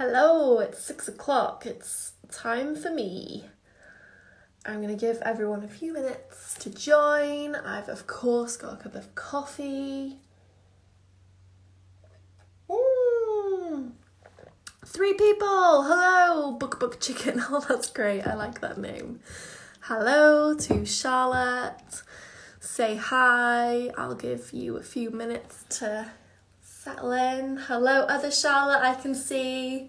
Hello, it's 6 o'clock. It's time for me. I'm going to give everyone a few minutes to join. I've, of course, got a cup of coffee. 3 people! Hello, Book Chicken. Oh, that's great. I like that name. Hello to Charlotte. Say hi. I'll give you a few minutes to settle in. Hello, other Charlotte I can see.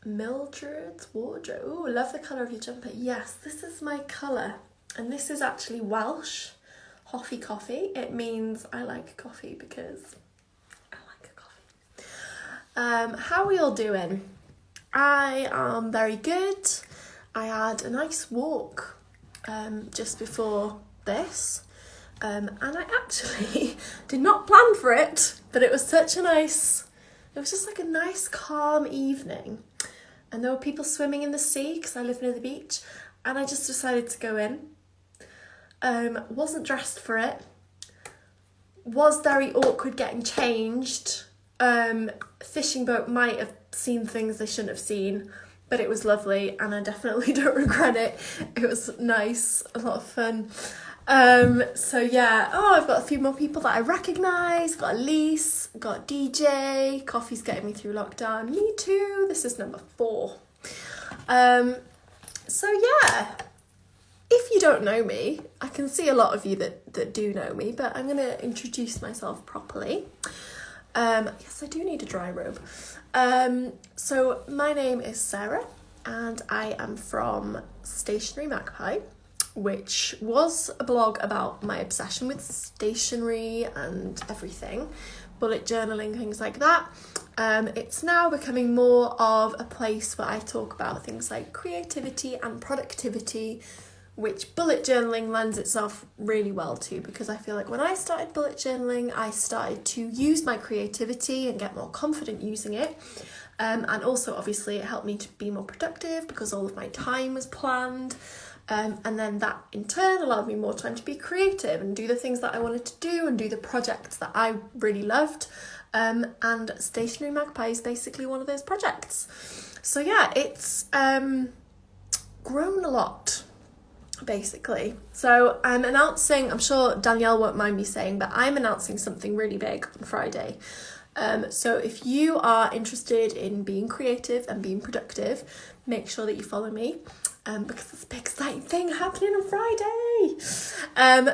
Mildred's wardrobe. Ooh, love the colour of your jumper. Yes, this is my colour. And this is actually Welsh. Hoffy coffee. It means I like coffee because I like a coffee. How are we all doing? I am very good. I had a nice walk just before this. And I actually did not plan for it, but it was such a nice, it was just like a nice calm evening. And there were people swimming in the sea because I live near the beach, and I just decided to go in. Wasn't dressed for it. Was very awkward getting changed. Fishing boat might have seen things they shouldn't have seen, but it was lovely and I definitely don't regret it. It was nice, a lot of fun. So yeah, I've got a few more people that I recognise. Got Elise, got DJ, coffee's getting me through lockdown. Me too, this is number 4. So yeah, if you don't know me, I can see a lot of you that do know me, but I'm going to introduce myself properly. Yes, I do need a dry robe. So my name is Sarah and I am from Stationery Magpie, which was a blog about my obsession with stationery and everything, bullet journaling, things like that. It's now becoming more of a place where I talk about things like creativity and productivity, which bullet journaling lends itself really well to, because I feel like when I started bullet journaling, I started to use my creativity and get more confident using it. And also, obviously, it helped me to be more productive because all of my time was planned. And then that in turn allowed me more time to be creative and do the things that I wanted to do and do the projects that I really loved. And Stationery Magpie is basically one of those projects. So yeah, it's grown a lot, basically. So I'm announcing, I'm sure Danielle won't mind me saying, but I'm announcing something really big on Friday. So if you are interested in being creative and being productive, make sure that you follow me. Because there's a big exciting thing happening on Friday.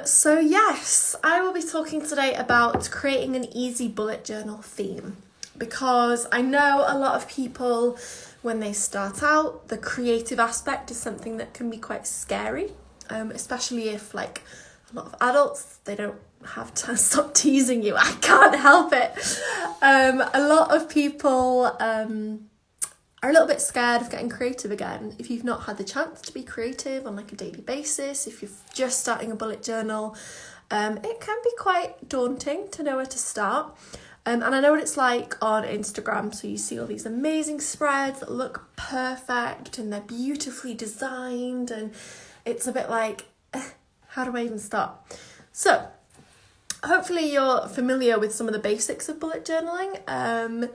So yes, I will be talking today about creating an easy bullet journal theme, because I know a lot of people, when they start out, the creative aspect is something that can be quite scary, especially if, like, a lot of adults, they don't have to stop teasing you. I can't help it. A lot of people are a little bit scared of getting creative again. If you've not had the chance to be creative on like a daily basis, if you're just starting a bullet journal, it can be quite daunting to know where to start. And I know what it's like on Instagram. So you see all these amazing spreads that look perfect and they're beautifully designed, and it's a bit like, how do I even start? So hopefully you're familiar with some of the basics of bullet journaling.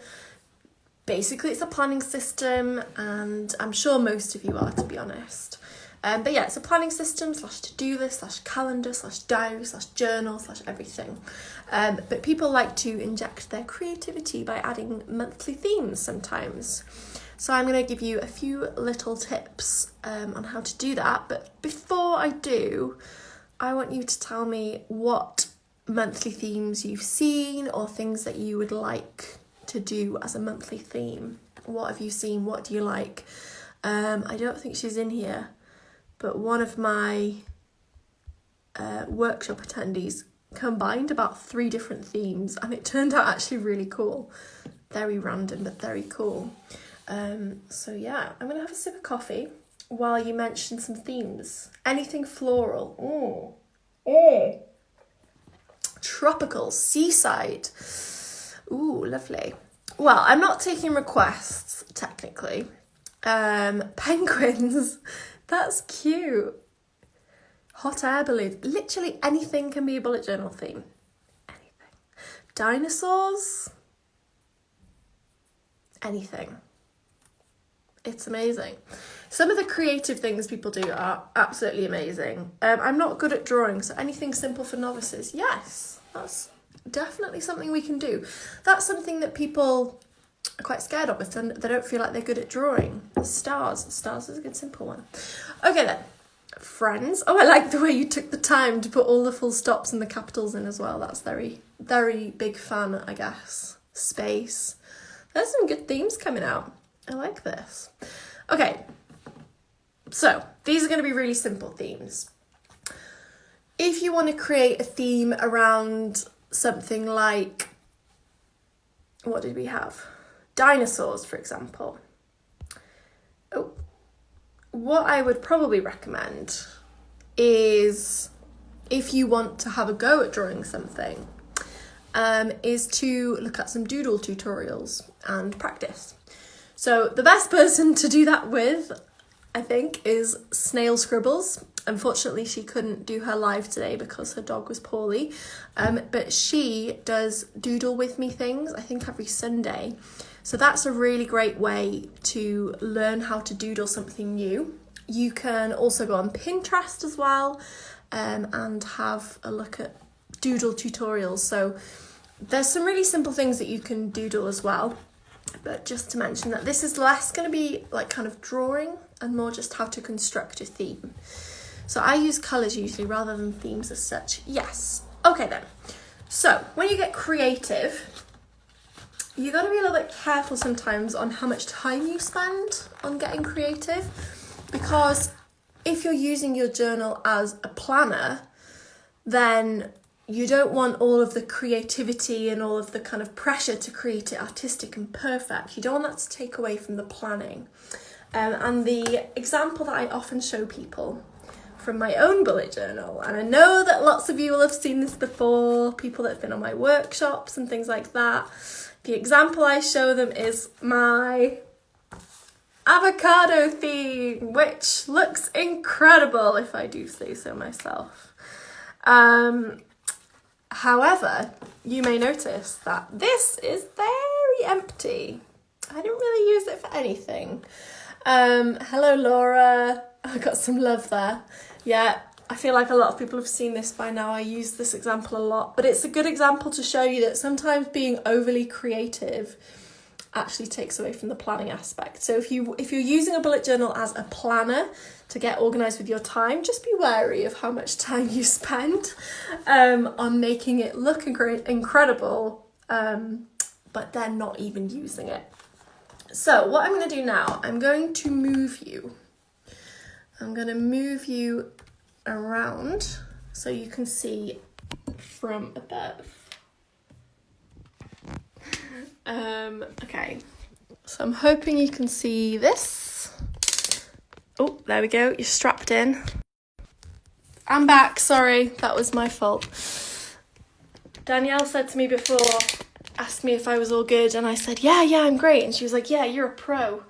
Basically, it's a planning system, and I'm sure most of you are, to be honest. But yeah, it's a planning system / to-do list / calendar / diary / journal / everything. But people like to inject their creativity by adding monthly themes sometimes. So I'm going to give you a few little tips on how to do that. But before I do, I want you to tell me what monthly themes you've seen or things that you would like to do as a monthly theme. What have you seen? What do you like? I don't think she's in here, but one of my workshop attendees combined about 3 different themes, and it turned out actually really cool. Very random, but very cool. So yeah, I'm gonna have a sip of coffee while you mention some themes. Anything floral. Tropical, seaside. Ooh, lovely. Well, I'm not taking requests, technically. Penguins. That's cute. Hot air balloons. Literally anything can be a bullet journal theme. Anything. Dinosaurs. anything. It's amazing. Some of the creative things people do are absolutely amazing. I'm not good at drawing, so anything simple for novices, yes, that's definitely something we can do. That's something that people are quite scared of, and they don't feel like they're good at drawing. Stars is a good simple one. Okay then, friends. Oh, I like the way you took the time to put all the full stops and the capitals in as well. That's very, very big fan, I guess. Space. There's some good themes coming out. I like this. Okay, so these are going to be really simple themes. If you want to create a theme around something like, what did we have? Dinosaurs, for example. Oh, what I would probably recommend is, if you want to have a go at drawing something, is to look at some doodle tutorials and practice. So the best person to do that with, I think, is Snail Scribbles. Unfortunately, she couldn't do her live today because her dog was poorly, but she does doodle with me things, I think every Sunday. So that's a really great way to learn how to doodle something new. You can also go on Pinterest as well, and have a look at doodle tutorials. So there's some really simple things that you can doodle as well. But just to mention that this is less going to be like kind of drawing and more just how to construct a theme. So I use colours usually rather than themes as such. Yes. Okay then. So when you get creative, you got to be a little bit careful sometimes on how much time you spend on getting creative, because if you're using your journal as a planner, then you don't want all of the creativity and all of the kind of pressure to create it artistic and perfect. You don't want that to take away from the planning. And the example that I often show people from my own bullet journal, and I know that lots of you will have seen this before, people that have been on my workshops and things like that. The example I show them is my avocado theme, which looks incredible if I do say so myself. However, you may notice that this is very empty. I didn't really use it for anything. Hello, Laura. I got some love there. Yeah, I feel like a lot of people have seen this by now. I use this example a lot, but it's a good example to show you that sometimes being overly creative actually takes away from the planning aspect. So if you're using a bullet journal as a planner to get organised with your time, just be wary of how much time you spend on making it look incredible, but then not even using it. So what I'm going to do now, I'm going to move you. I'm going to move you around so you can see from above. Okay, so I'm hoping you can see this. Oh, there we go, you're strapped in. I'm back, sorry, that was my fault. Danielle said to me before, asked me if I was all good, and I said, yeah, I'm great. And she was like, yeah, you're a pro.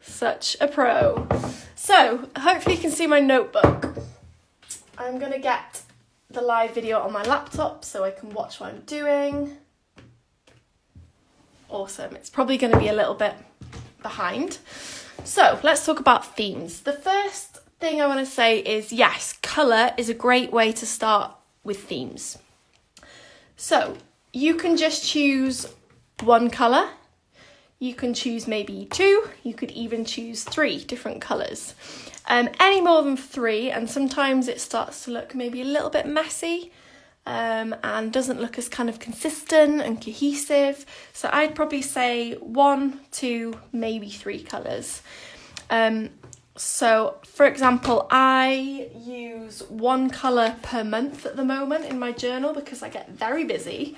Such a pro. So, hopefully you can see my notebook. I'm going to get the live video on my laptop so I can watch what I'm doing. Awesome. It's probably going to be a little bit behind. So let's talk about themes. The first thing I want to say is, yes, colour is a great way to start with themes. So you can just choose one colour. You can choose maybe 2. You could even choose 3 different colours. Any more than 3, and sometimes it starts to look maybe a little bit messy. And doesn't look as kind of consistent and cohesive. So I'd probably say 1, 2, maybe 3 colours. So for example, I use 1 colour per month at the moment in my journal because I get very busy.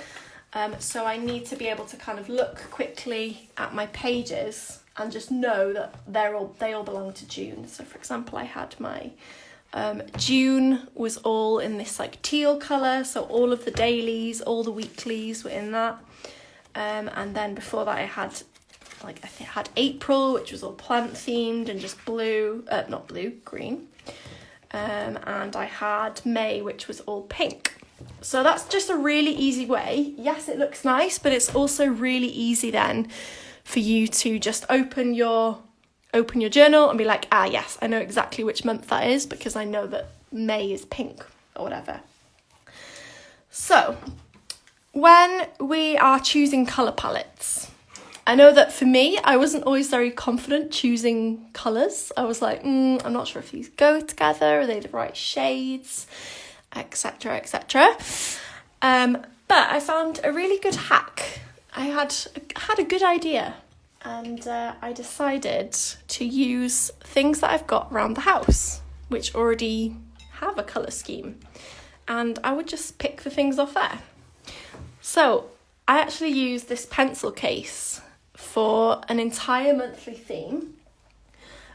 So I need to be able to kind of look quickly at my pages and just know that they all belong to June. So for example, I had my June was all in this like teal colour, so all of the dailies, all the weeklies were in that. And then before that I had April, which was all plant themed and just green. And I had May, which was all pink. So that's just a really easy way. Yes, it looks nice, but it's also really easy then for you to just open your journal and be like, ah, yes, I know exactly which month that is because I know that May is pink or whatever. So when we are choosing colour palettes, I know that for me, I wasn't always very confident choosing colours. I was like, I'm not sure if these go together, are they the right shades, etc, etc. But I found a really good hack. I had a good idea, and I decided to use things that I've got around the house, which already have a colour scheme, and I would just pick the things off there. So I actually used this pencil case for an entire monthly theme.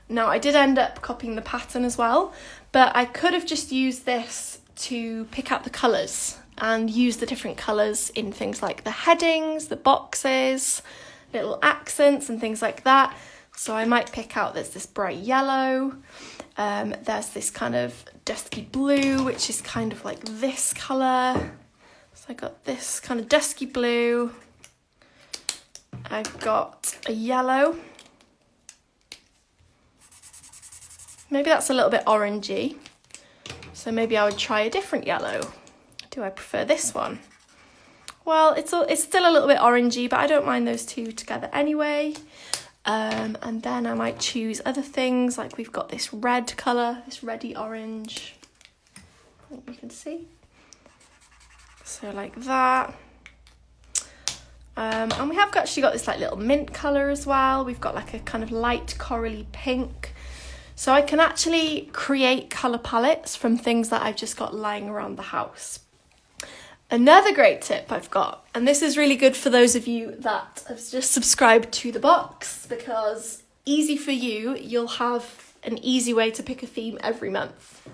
Now I did end up copying the pattern as well, but I could have just used this to pick out the colours and use the different colours in things like the headings, the boxes, little accents and things like that. So I might pick out, there's this bright yellow, there's this kind of dusky blue, which is kind of like this colour. So I got this kind of dusky blue. I've got a yellow. Maybe that's a little bit orangey. So maybe I would try a different yellow. Do I prefer this one? Well, it's still a little bit orangey, but I don't mind those two together anyway. And then I might choose other things, like we've got this red colour, this reddy orange. I think you can see. So like that. And we have actually got this like little mint colour as well. We've got like a kind of light corally pink. So I can actually create colour palettes from things that I've just got lying around the house. Another great tip I've got, and this is really good for those of you that have just subscribed to the box, because easy for you, you'll have an easy way to pick a theme every month.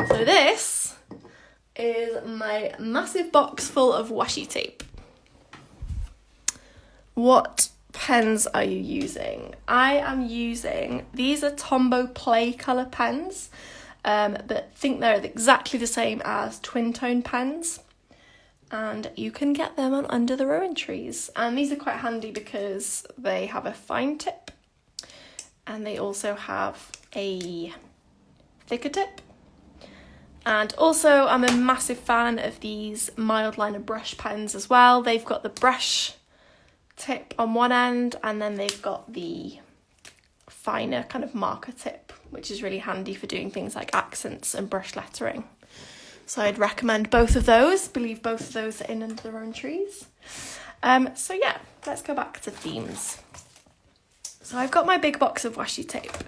So this is my massive box full of washi tape. What pens are you using? I am using, these are Tombow Play colour pens, but think they're exactly the same as twin tone pens. And you can get them on Under the Rowan trees. And these are quite handy because they have a fine tip and they also have a thicker tip. And also I'm a massive fan of these mild liner brush pens as well. They've got the brush tip on one end and then they've got the finer kind of marker tip, which is really handy for doing things like accents and brush lettering. So I'd recommend both of those. I believe both of those are in Under the Rowan trees. So yeah, let's go back to themes. So I've got my big box of washi tape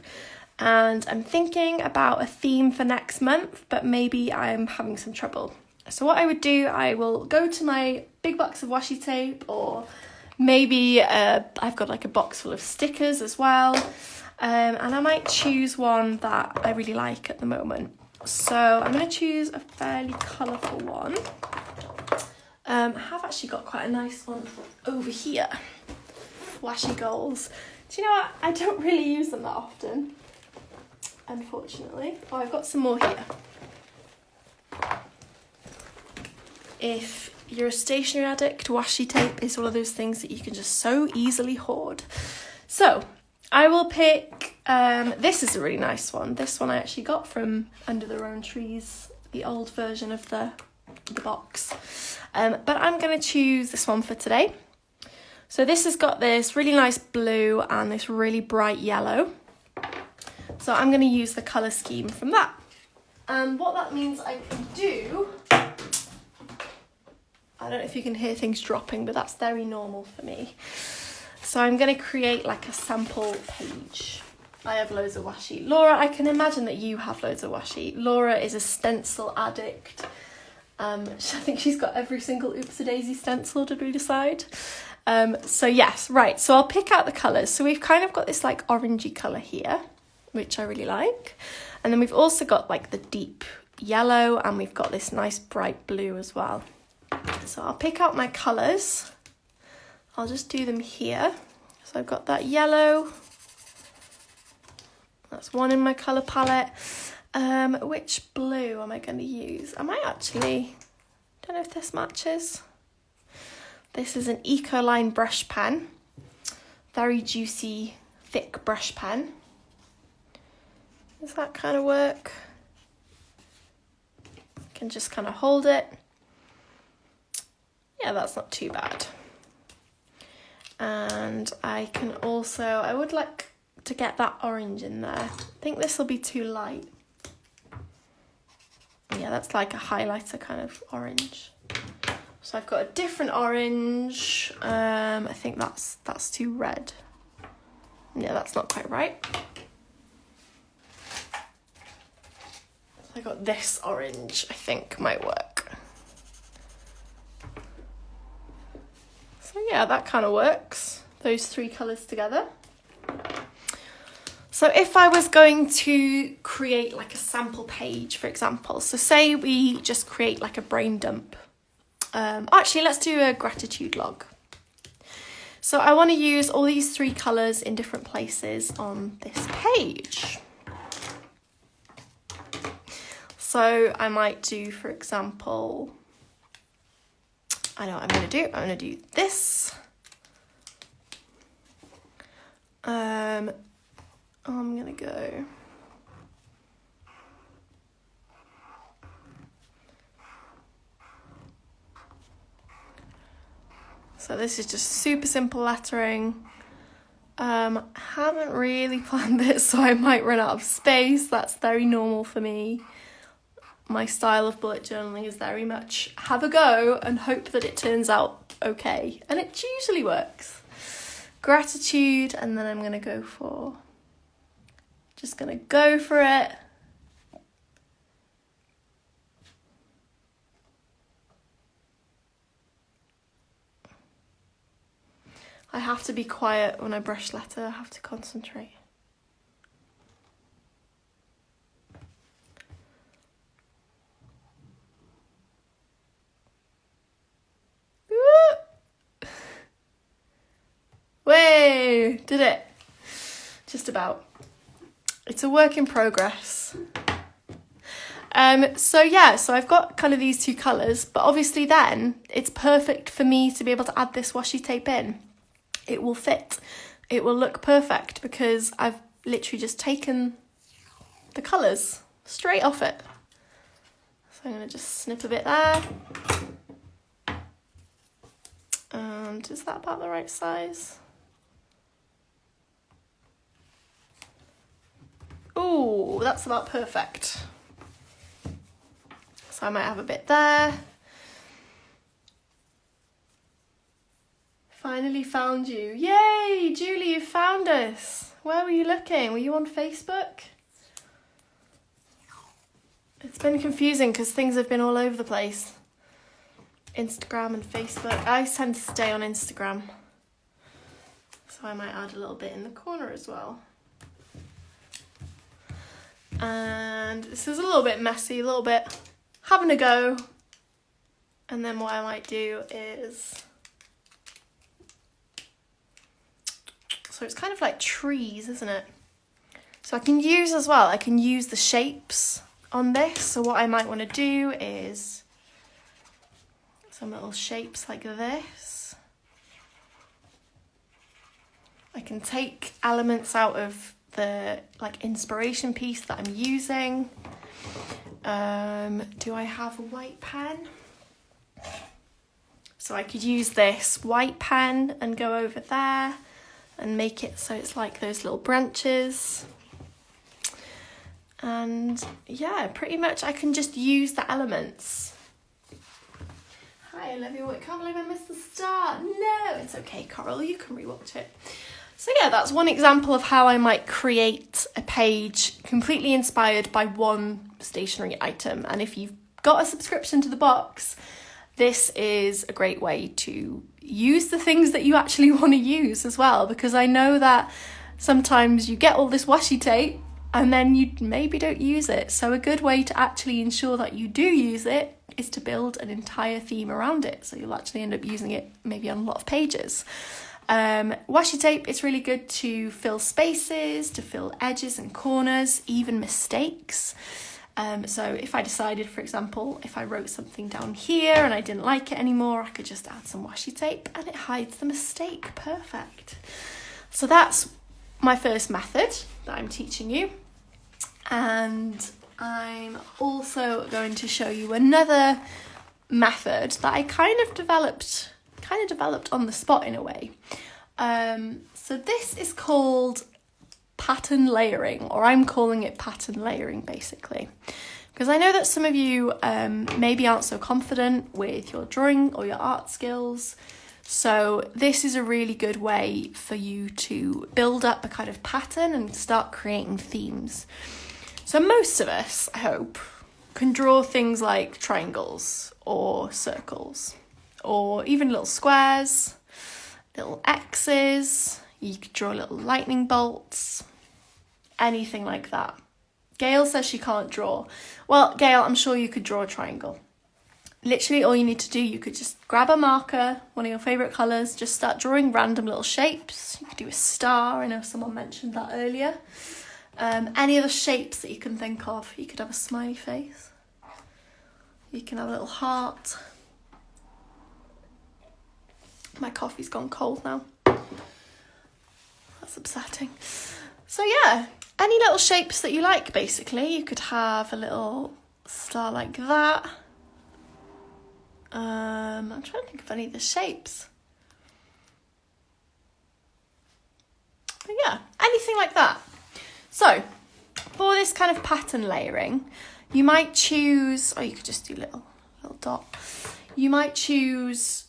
and I'm thinking about a theme for next month, but maybe I'm having some trouble. So what I would do, I will go to my big box of washi tape, or maybe I've got like a box full of stickers as well. And I might choose one that I really like at the moment. So I'm going to choose a fairly colourful one. I have actually got quite a nice one over here. Washi goals. Do you know what? I don't really use them that often, unfortunately. Oh, I've got some more here. If you're a stationery addict, washi tape is one of those things that you can just so easily hoard. So I will pick, this is a really nice one. This one I actually got from Under the Rowan trees, the old version of the box. But I'm going to choose this one for today. So this has got this really nice blue and this really bright yellow. So I'm going to use the colour scheme from that. And what that means I can do, I don't know if you can hear things dropping, but that's very normal for me. So I'm going to create like a sample page. I have loads of washi. Laura, I can imagine that you have loads of washi. Laura is a stencil addict. I think she's got every single Oops-a-Daisy stencil, did we decide? So yes, right. So I'll pick out the colours. So we've kind of got this like orangey colour here, which I really like. And then we've also got like the deep yellow and we've got this nice bright blue as well. So I'll pick out my colours. I'll just do them here. So I've got that yellow. That's one in my colour palette. Which blue am I going to use? I might actually, don't know if this matches. This is an Ecoline brush pen. very juicy, thick brush pen. Does that kind of work? I can just kind of hold it. Yeah, that's not too bad. And I can also, I would like to get that orange in there. I think this will be too light. Yeah, that's like a highlighter kind of orange. So I've got a different orange. I think that's too red. Yeah, that's not quite right. So I got this orange, I think might work. So yeah, that kind of works. Those three colours together. So if I was going to create like a sample page, for example, so say we just create like a brain dump. Actually, let's do a gratitude log. So I want to use all these three colours in different places on this page. So I might do, for example, I know what I'm going to do. I'm going to do this. I'm going to go. So this is just super simple lettering. Haven't really planned this, so I might run out of space. That's very normal for me. My style of bullet journaling is very much have a go and hope that it turns out okay. And it usually works. Gratitude, and then I'm going to go for, just going to go for it. I have to be quiet when I brush letter, I have to concentrate. Way, did it? Just about. It's a work in progress. So I've got kind of these two colours, but obviously then it's perfect for me to be able to add this washi tape in. It will fit. It will look perfect because I've literally just taken the colours straight off it. So I'm going to just snip a bit there. And is that about the right size? Ooh, that's about perfect. So I might have a bit there. Finally found you. Yay, Julie, you found us. Where were you looking? Were you on Facebook? It's been confusing because things have been all over the place. Instagram and Facebook. I tend to stay on Instagram. So I might add a little bit in the corner as well. And this is a little bit messy, a little bit having a go. And then what I might do is, so it's kind of like trees, isn't it? So I can use as well, I can use the shapes on this. So what I might want to do is some little shapes like this. I can take elements out of the like inspiration piece that I'm using. Do I have a white pen? So I could use this white pen and go over there and make it so it's like those little branches. And yeah, pretty much I can just use the elements. Hi Olivia, I can't believe I missed the start. No, it's okay, Coral, you can rewatch it. So yeah, that's one example of how I might create a page completely inspired by one stationery item. And if you've got a subscription to the box, this is a great way to use the things that you actually want to use as well. Because I know that sometimes you get all this washi tape and then you maybe don't use it. So a good way to actually ensure that you do use it is to build an entire theme around it. So you'll actually end up using it maybe on a lot of pages. Washi tape, it's really good to fill spaces, to fill edges and corners, even mistakes. So if I decided, for example, if I wrote something down here and I didn't like it anymore, I could just add some washi tape and it hides the mistake. Perfect. So that's my first method that I'm teaching you. And I'm also going to show you another method that I kind of developed on the spot in a way. So this is called pattern layering, or I'm calling it pattern layering basically. Because I know that some of you maybe aren't so confident with your drawing or your art skills. So this is a really good way for you to build up a kind of pattern and start creating themes. So most of us, I hope, can draw things like triangles or circles or even little squares, little X's. You could draw little lightning bolts, anything like that. Gail says she can't draw. Well, Gail, I'm sure you could draw a triangle. Literally all you need to do, you could just grab a marker, one of your favourite colours, just start drawing random little shapes. You could do a star, I know someone mentioned that earlier. Any other shapes that you can think of. You could have a smiley face. You can have a little heart. My coffee's gone cold now. That's upsetting. So yeah, any little shapes that you like basically. You could have a little star like that. I'm trying to think of any of the shapes. But yeah, anything like that. So, for this kind of pattern layering, you might choose, or you could just do little dot. You might choose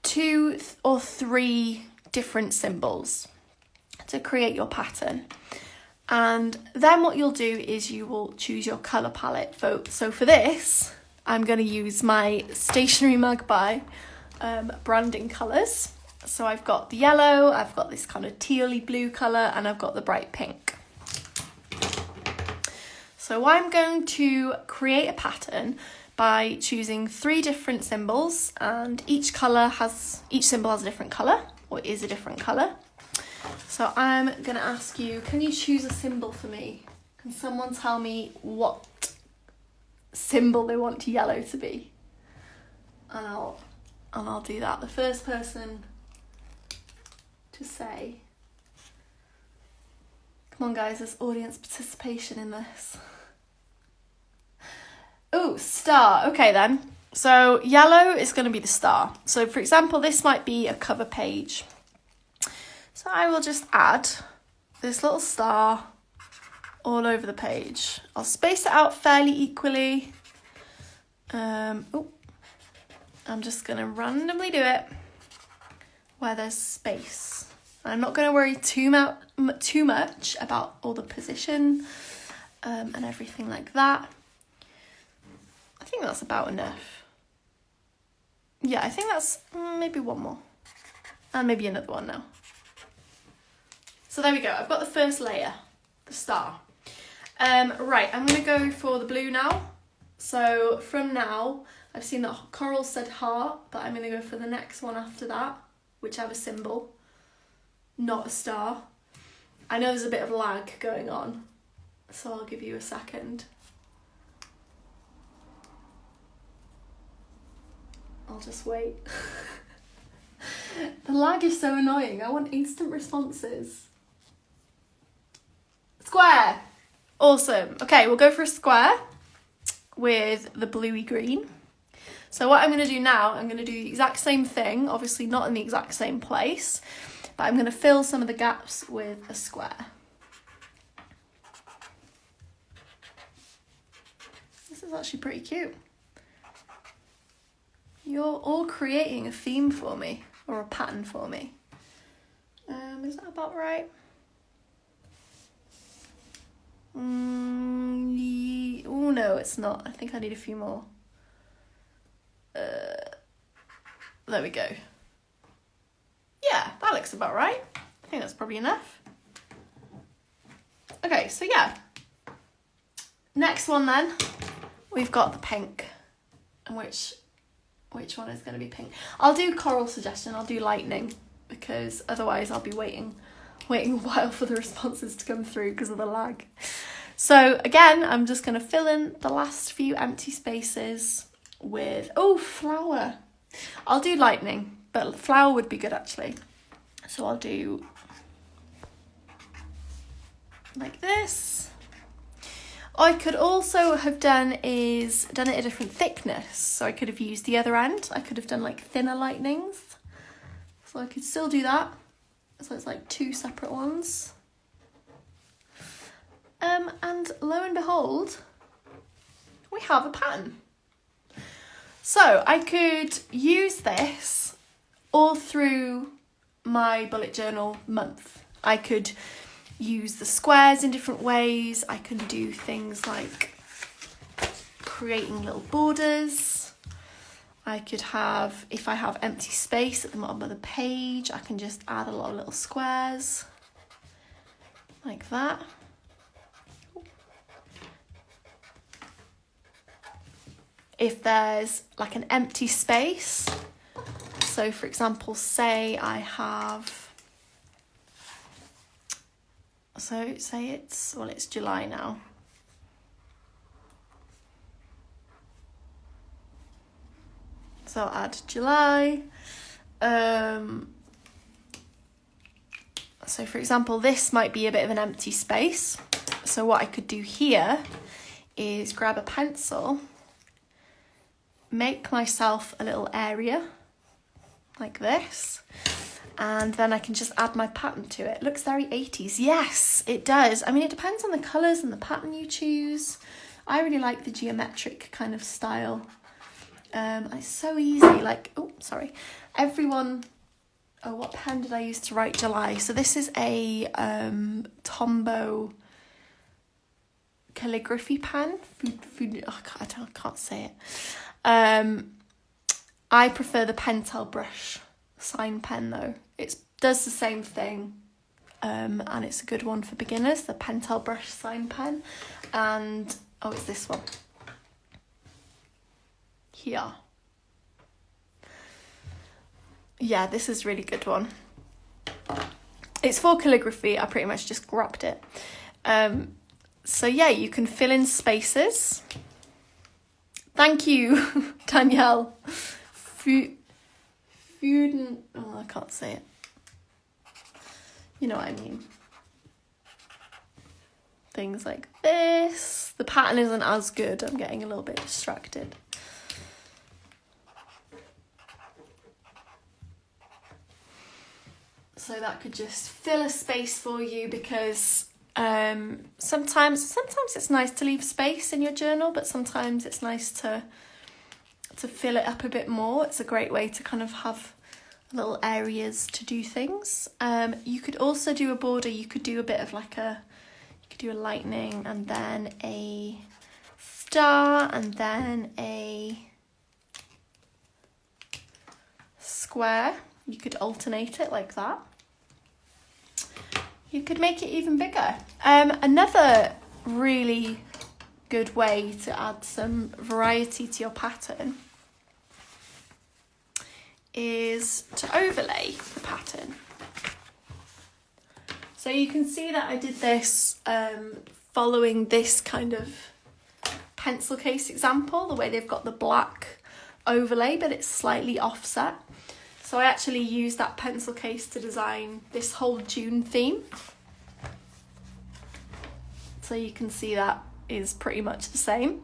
2 or 3 different symbols to create your pattern. And then what you'll do is you will choose your colour palette. So for this, I'm going to use my Stationery Magpie branding colours. So I've got the yellow, I've got this kind of tealy blue colour, and I've got the bright pink. So I'm going to create a pattern by choosing 3 different symbols, and each symbol has a different colour, or is a different colour. So I'm going to ask you, can you choose a symbol for me? Can someone tell me what symbol they want yellow to be? And I'll do that. The first person to say. Come on guys, there's audience participation in this. Oh, star. Okay then. So yellow is going to be the star. So for example, this might be a cover page. So I will just add this little star all over the page. I'll space it out fairly equally. I'm just going to randomly do it where there's space. I'm not going to worry too much about all the position and everything like that. I think that's about enough. Yeah, I think that's maybe one more. And maybe another one now. So there we go. I've got the first layer, the star. Right, I'm going to go for the blue now. So from now, I've seen that Coral said heart, but I'm going to go for the next one after that, whichever symbol, not a star. I know there's a bit of lag going on, so I'll give you a second. I'll just wait. The lag is so annoying. I want instant responses. Square! Awesome. Okay, we'll go for a square with the bluey green. So what I'm going to do now, I'm going to do the exact same thing, obviously not in the exact same place, but I'm going to fill some of the gaps with a square. This is actually pretty cute. You're all creating a theme for me, or a pattern for me. Is that about right? Oh no, it's not. I think I need a few more. There we go. Yeah, that looks about right. I think that's probably enough. Okay, so yeah. Next one then, we've got the pink. And which one is going to be pink? I'll do coral suggestion, I'll do lightning, because otherwise I'll be waiting a while for the responses to come through because of the lag. So again, I'm just going to fill in the last few empty spaces with, flower. I'll do lightning, but flower would be good actually. So I'll do like this. I could also have done it a different thickness. So I could have used the other end. I could have done like thinner lightnings. So I could still do that. So it's like 2 separate ones. And lo and behold, we have a pattern. So I could use this all through my bullet journal month. I could use the squares in different ways. I can do things like creating little borders. I could have, if I have empty space at the bottom of the page, I can just add a lot of little squares like that. If there's like an empty space, so for example, say I have, so say it's July now. So I'll add July. So for example, this might be a bit of an empty space. So what I could do here is grab a pencil, make myself a little area like this, and then I can just add my pattern to it. It looks very 80s. Yes, it does. I mean, it depends on the colours and the pattern you choose. I really like the geometric kind of style. It's so easy, like, oh, sorry. What pen did I use to write July? So this is a Tombow calligraphy pen. I can't say it. I prefer the Pentel brush sign pen though. It does the same thing, and it's a good one for beginners, the Pentel brush sign pen. And it's this one here. Yeah, this is a really good one. It's for calligraphy. I pretty much just grabbed it. So yeah, you can fill in spaces. Thank you, Danielle. I can't say it. You know what I mean. Things like this. The pattern isn't as good. I'm getting a little bit distracted. So that could just fill a space for you, because sometimes it's nice to leave space in your journal, but sometimes it's nice to fill it up a bit more. It's a great way to kind of have little areas to do things. You could also do a border. You could do a bit of you could do a lightning and then a star and then a square. You could alternate it like that. You could make it even bigger. Another really good way to add some variety to your pattern is to overlay the pattern. So you can see that I did this following this kind of pencil case example, the way they've got the black overlay, but it's slightly offset. So I actually used that pencil case to design this whole June theme. So you can see that is pretty much the same.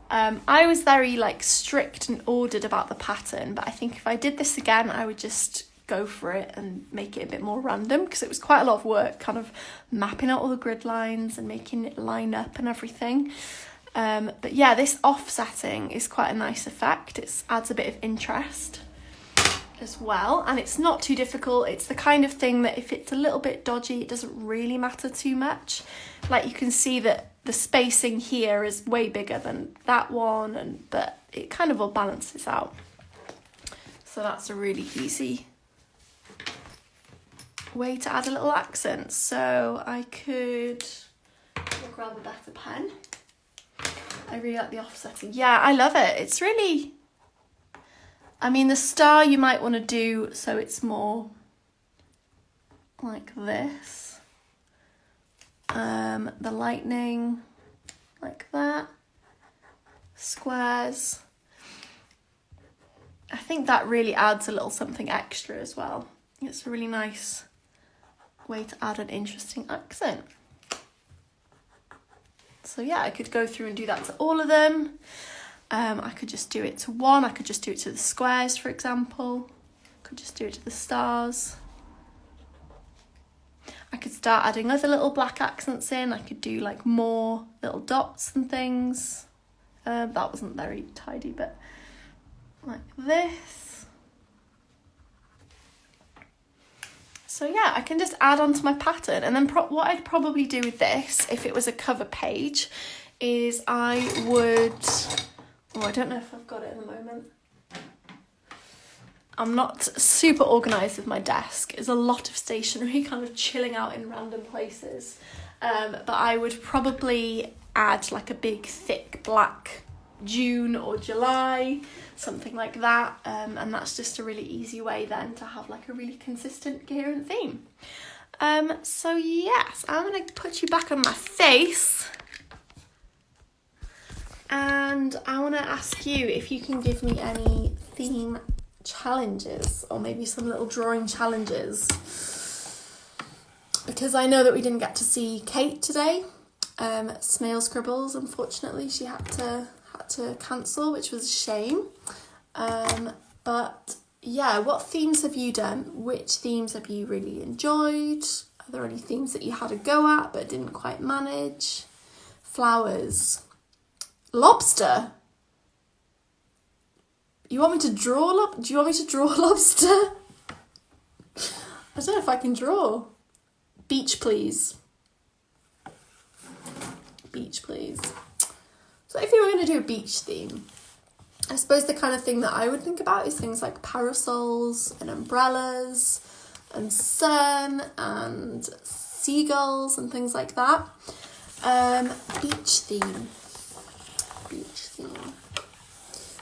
I was very strict and ordered about the pattern, but I think if I did this again, I would just go for it and make it a bit more random, because it was quite a lot of work kind of mapping out all the grid lines and making it line up and everything. But yeah, this offsetting is quite a nice effect. It adds a bit of interest as well, and it's not too difficult. It's the kind of thing that if it's a little bit dodgy, it doesn't really matter too much. Like, you can see that the spacing here is way bigger than that one, but it kind of all balances out. So that's a really easy way to add a little accent. So I could grab a better pen. I really like the offsetting. Yeah, I love it. It's really, I mean, the star you might want to do so it's more like this. The lightning, like that. Squares. I think that really adds a little something extra as well. It's a really nice way to add an interesting accent. So yeah, I could go through and do that to all of them. I could just do it to one. I could just do it to the squares, for example. I could just do it to the stars. I could start adding other little black accents in. I could do like more little dots and things. That wasn't very tidy, but like this. So yeah, I can just add on to my pattern. And then what I'd probably do with this, if it was a cover page, is I would... Oh, I don't know if I've got it in the moment. I'm not super organised with my desk. There's a lot of stationery kind of chilling out in random places. But I would probably add like a big thick black June or July, something like that. And that's just a really easy way then to have like a really consistent coherent theme. So yes, I'm going to put you back on my face. And I want to ask you if you can give me any theme challenges, or maybe some little drawing challenges, because I know that we didn't get to see Kate today. Snail Scribbles, unfortunately, she had to cancel, which was a shame. But yeah, what themes have you done? Which themes have you really enjoyed? Are there any themes that you had a go at but didn't quite manage? Flowers. Lobster. You want me to draw do you want me to draw lobster? I don't know if I can draw. Beach, please. Beach, please. So if you were going to do a beach theme, I suppose the kind of thing that I would think about is things like parasols and umbrellas and sun and seagulls and things like that. Beach theme.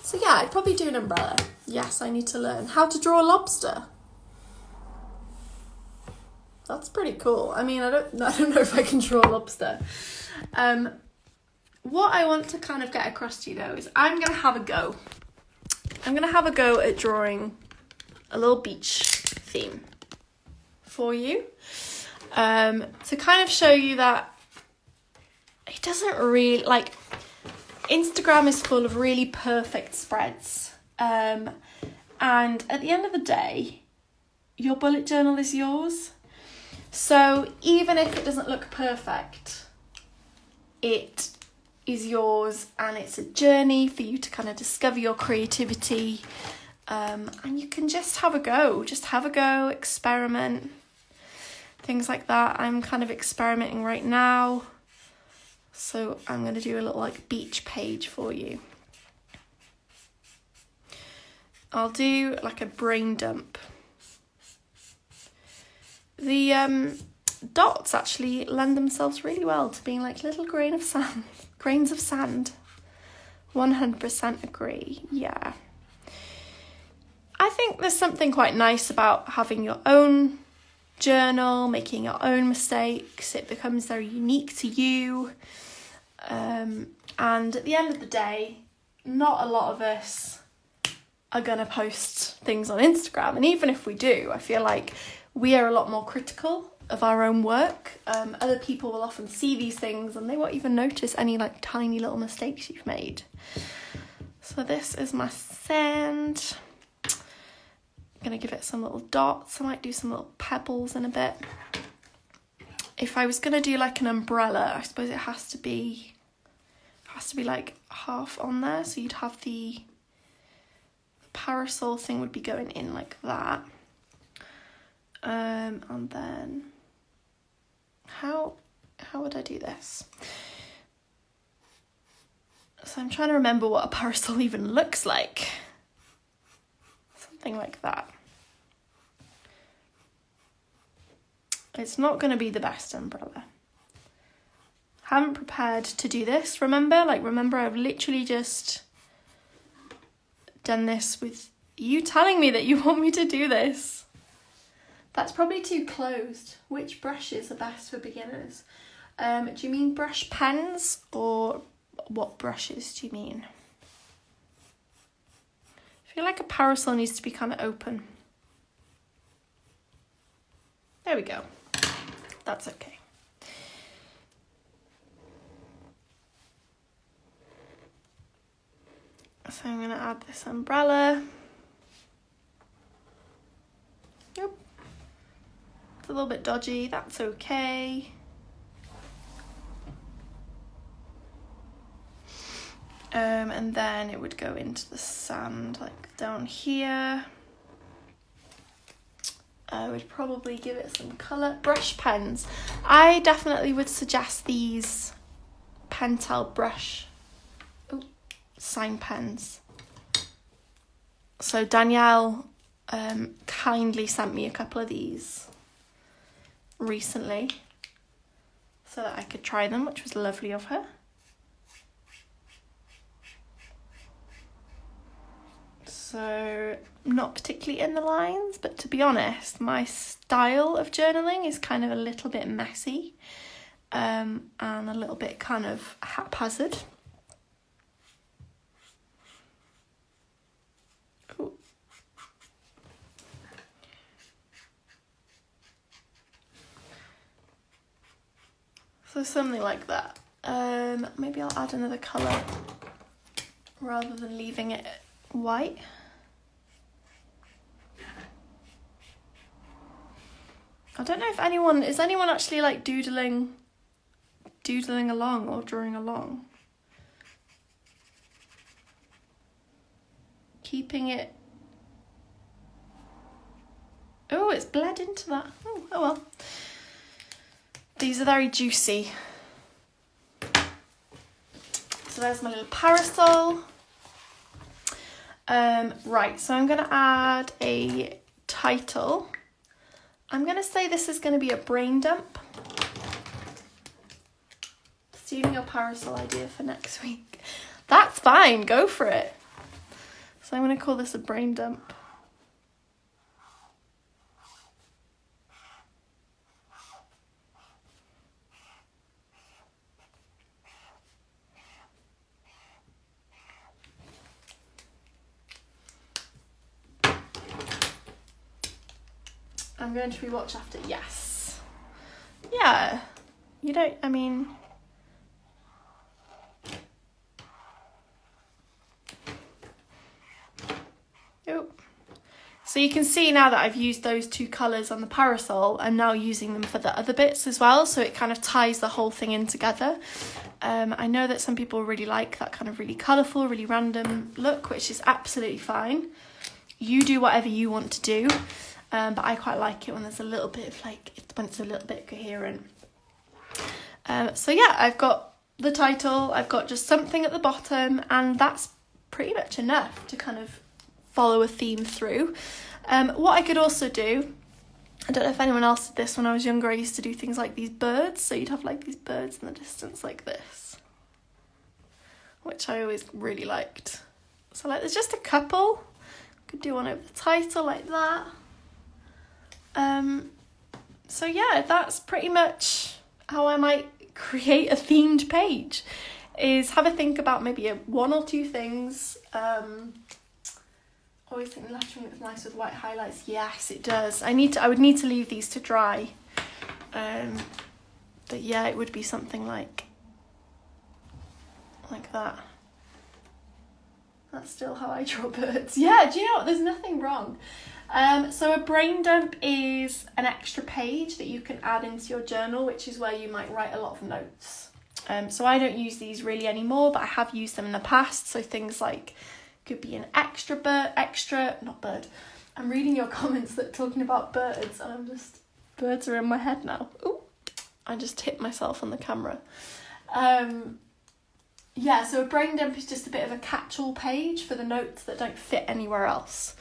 So yeah, I'd probably do an umbrella. Yes, I need to learn how to draw a lobster. That's pretty cool. I mean, I don't know if I can draw a lobster. What I want to kind of get across to you though is I'm going to have a go. I'm going to have a go at drawing a little beach theme for you. To kind of show you that it doesn't really, like, Instagram is full of really perfect spreads. And at the end of the day, your bullet journal is yours. So even if it doesn't look perfect, it is yours, and it's a journey for you to kind of discover your creativity. And you can just have a go, experiment, things like that. I'm kind of experimenting right now. So I'm going to do a little like beach page for you. I'll do like a brain dump. The dots actually lend themselves really well to being like little grains of sand. 100% agree, yeah. I think there's something quite nice about having your own journal, making your own mistakes. It becomes very unique to you. And at the end of the day, not a lot of us are going to post things on Instagram. And even if we do, I feel like we are a lot more critical of our own work. Other people will often see these things and they won't even notice any like tiny little mistakes you've made. So this is my sand. I'm going to give it some little dots. I might do some little pebbles in a bit. If I was going to do like an umbrella, I suppose it has to be like half on there. So you'd have the parasol thing would be going in like that. And then how would I do this? So I'm trying to remember what a parasol even looks like. Something like that. It's not going to be the best umbrella. Haven't prepared to do this, remember? I've literally just done this with you telling me that you want me to do this. That's probably too closed. Which brushes are best for beginners? Do you mean brush pens, or what brushes do you mean? I feel like a parasol needs to be kind of open. There we go. That's okay. So I'm going to add this umbrella. Yep. It's a little bit dodgy, that's okay. And then it would go into the sand, like down here. I would probably give it some colour. Brush pens. I definitely would suggest these Pentel brush sign pens. So Danielle kindly sent me a couple of these recently so that I could try them, which was lovely of her. So not particularly in the lines, but to be honest, my style of journaling is kind of a little bit messy and a little bit kind of haphazard. Ooh. So something like that. Maybe I'll add another colour rather than leaving it white. I don't know if anyone actually like doodling along or drawing along. Keeping it. Oh, it's bled into that. Oh well. These are very juicy. So there's my little parasol. Right, so I'm gonna add a title. I'm going to say this is going to be a brain dump. Stealing your parasol idea for next week. That's fine, go for it. So I'm going to call this a brain dump. I'm going to rewatch after. Yes. Yeah. You don't, I mean. Oh. So you can see now that I've used those two colours on the parasol, I'm now using them for the other bits as well. So it kind of ties the whole thing in together. I know that some people really like that kind of really colourful, really random look, which is absolutely fine. You do whatever you want to do. But I quite like it when there's a little bit of when it's a little bit coherent. So yeah, I've got the title, I've got just something at the bottom, and that's pretty much enough to kind of follow a theme through. What I could also do, I don't know if anyone else did this when I was younger, I used to do things like these birds, so you'd have like these birds in the distance like this, which I always really liked. So like there's just a couple, could do one over the title like that. So yeah, that's pretty much how I might create a themed page, is have a think about maybe one or two things. Always think the lettering looks nice with white highlights. Yes, it does. I would need to leave these to dry. But yeah, it would be something like that. That's still how I draw birds. Yeah, do you know what? There's nothing wrong. So a brain dump is an extra page that you can add into your journal, which is where you might write a lot of notes. So I don't use these really anymore, but I have used them in the past. So things like could be an not bird. I'm reading your comments that talking about birds, and birds are in my head now. Ooh, I just hit myself on the camera. Yeah, so a brain dump is just a bit of a catch-all page for the notes that don't fit anywhere else.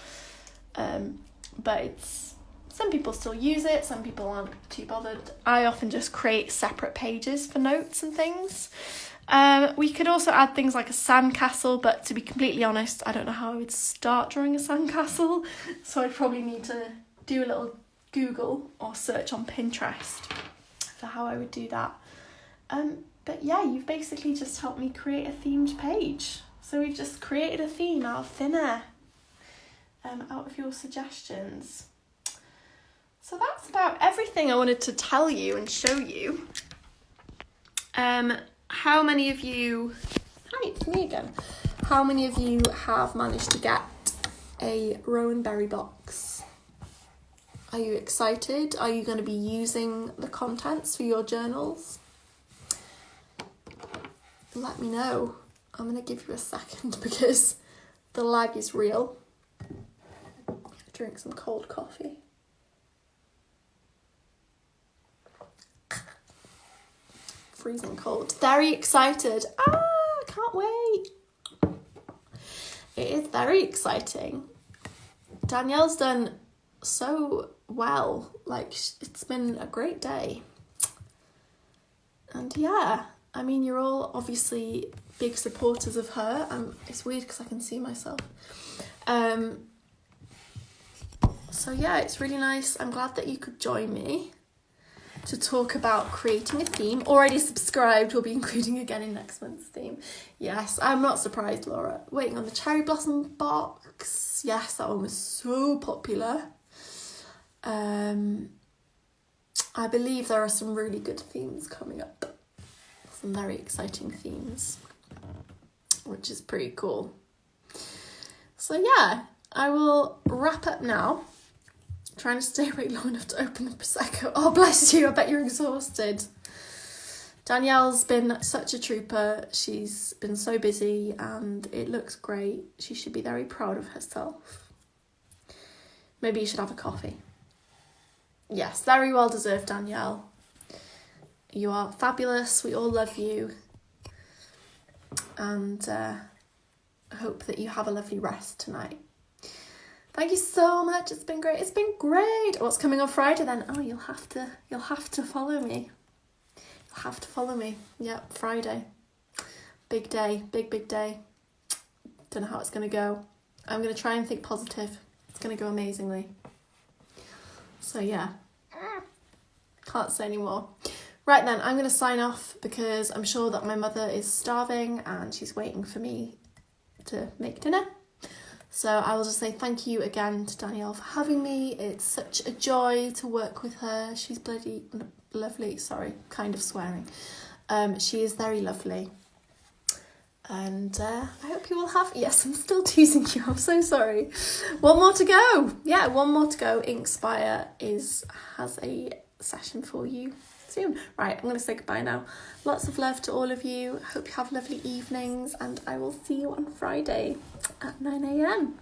But some people still use it, some people aren't too bothered. I often just create separate pages for notes and things. We could also add things like a sandcastle, but to be completely honest, I don't know how I would start drawing a sandcastle, so I'd probably need to do a little Google or search on Pinterest for how I would do that. But yeah, you've basically just helped me create a themed page. So we've just created a theme out of thin air, out of your suggestions. So that's about everything I wanted to tell you and show you. How many of you... Hi, it's me again. How many of you have managed to get a Rowan berry box? Are you excited? Are you going to be using the contents for your journals? Let me know. I'm going to give you a second because the lag is real. Drink some cold coffee. Freezing cold. Very excited. Can't wait. It is very exciting. Danielle's done so well. Like, it's been a great day. And yeah, I mean, you're all obviously big supporters of her. It's weird because I can see myself. So yeah, it's really nice. I'm glad that you could join me to talk about creating a theme. Already subscribed, we'll be including again in next month's theme. Yes, I'm not surprised, Laura. Waiting on the cherry blossom box. Yes, that one was so popular. I believe there are some really good themes coming up. Some very exciting themes, which is pretty cool. So yeah, I will wrap up now. Trying to stay awake long enough to open the Prosecco. Oh, bless you, I bet you're exhausted. Danielle's been such a trooper. She's been so busy and it looks great. She should be very proud of herself. Maybe you should have a coffee. Yes, very well deserved, Danielle. You are fabulous. We all love you. And I hope that you have a lovely rest tonight. Thank you so much. It's been great. It's been great. What's coming on Friday then? Oh, you'll have to follow me. You'll have to follow me. Yep, Friday. Big day. Big day. Don't know how it's going to go. I'm going to try and think positive. It's going to go amazingly. So yeah. Can't say any more. Right then, I'm going to sign off because I'm sure that my mother is starving and she's waiting for me to make dinner. So I will just say thank you again to Danielle for having me. It's such a joy to work with her. She's bloody lovely. Sorry, kind of swearing. She is very lovely. And I hope you will have... Yes, I'm still teasing you. I'm so sorry. One more to go. Yeah, one more to go. Inkspire has a session for you soon. Right, I'm going to say goodbye now. Lots of love to all of you. Hope you have lovely evenings and I will see you on Friday at 9 a.m.